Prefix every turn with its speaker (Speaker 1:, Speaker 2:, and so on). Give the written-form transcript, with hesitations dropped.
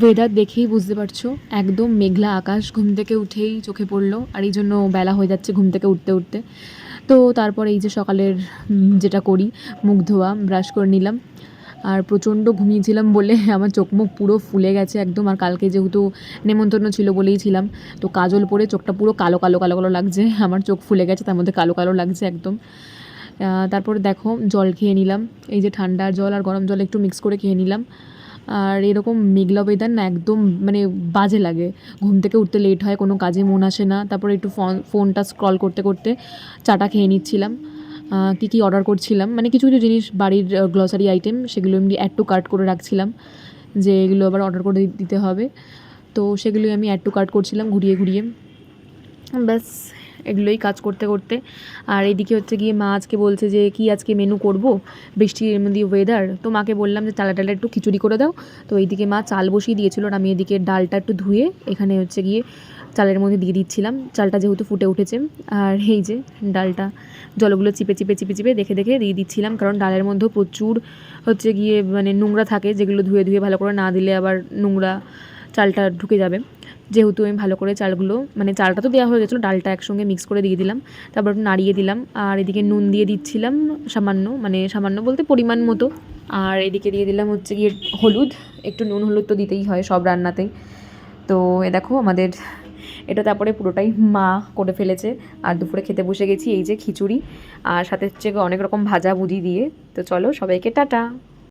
Speaker 1: Weather দেখেই বুঝতে পারছো একদম মেঘলা আকাশ, ঘুম থেকে উঠেই চোখে পড়লো, আর এই জন্য বেলা হয়ে যাচ্ছে ঘুম থেকে উঠতে উঠতে। তো তারপরে এই যে সকালের যেটা করি, মুখ ধোয়া, ব্রাশ করে নিলাম। আর প্রচণ্ড ঘুমিয়েছিলাম বলে আমার চোখ মুখ পুরো ফুলে গেছে একদম। আর কালকে যেহেতু নেমন্তন্ন ছিল বলেই ছিলাম, তো কাজল পরে চোখটা পুরো কালো কালো কালো কালো লাগছে, আমার চোখ ফুলে গেছে, তার মধ্যে কালো কালো লাগছে একদম। তারপরে দেখো জল খেয়ে নিলাম, এই যে ঠান্ডা জল আর গরম জল একটু মিক্স করে খেয়ে নিলাম। আর এরকম মেঘলা ওয়েদার না একদম মানে বাজে লাগে, ঘুম থেকে উঠতে লেট হয়, কোনো কাজে মন আসে না। তারপরে একটু ফোনটা স্ক্রল করতে করতে চাটা খেয়ে নিচ্ছিলাম। কী অর্ডার করছিলাম, মানে কিছু কিছু জিনিস বাড়ির গ্রসারি আইটেম, সেগুলো এমনি অ্যাড টু কার্ট করে রাখছিলাম, যে এগুলো আবার অর্ডার করে দিতে হবে। তো সেগুলোই আমি অ্যাড টু কার্ট করছিলাম ঘুরিয়ে ঘুরিয়ে, ব্যাস এগুলোই কাজ করতে করতে। আর এদিকে হচ্ছে গিয়ে মা আজকে বলছে যে কি আজকে মেনু করব, বৃষ্টির মধ্যে ওয়েদার, তো মাকে বললাম যে চালা ডালটা একটু খিচুড়ি করে দাও। তো এইদিকে মা চাল বসিয়ে দিয়েছিল, আর আমি এদিকে ডালটা একটু ধুয়ে এখানে হচ্ছে গিয়ে চালের মধ্যে দিয়ে দিচ্ছিলাম, চালটা যেহেতু ফুটে উঠেছে। আর এই যে ডালটা জলগুলো চিপে চিপে চিপে চিপে দেখে দেখে দিয়ে দিচ্ছিলাম, কারণ ডালের মধ্যেও প্রচুর হচ্ছে গিয়ে মানে নোংরা থাকে, যেগুলো ধুয়ে ধুয়ে ভালো করে না দিলে আবার নোংরা চালটা ঢুকে যাবে। যেহেতু আমি ভালো করে চালগুলো, মানে চালটা তো দেওয়া হয়ে গেছিলো, ডালটা একসঙ্গে মিক্স করে দিয়ে দিলাম, তারপর একটু নাড়িয়ে দিলাম। আর এদিকে নুন দিয়ে দিচ্ছিলাম সামান্য, মানে সামান্য বলতে পরিমাণ মতো। আর এদিকে দিয়ে দিলাম হচ্ছে গিয়ে হলুদ, একটু নুন হলুদ তো দিতেই হয় সব রান্নাতেই। তো এ দেখো আমাদের এটা তারপরে পুরোটাই মা করে ফেলেছে। আর দুপুরে খেতে বসে গেছি এই যে খিচুড়ি, আর সাথে হচ্ছে অনেক রকম ভাজা ভুজি দিয়ে। তো চলো সবাইকে টাটা।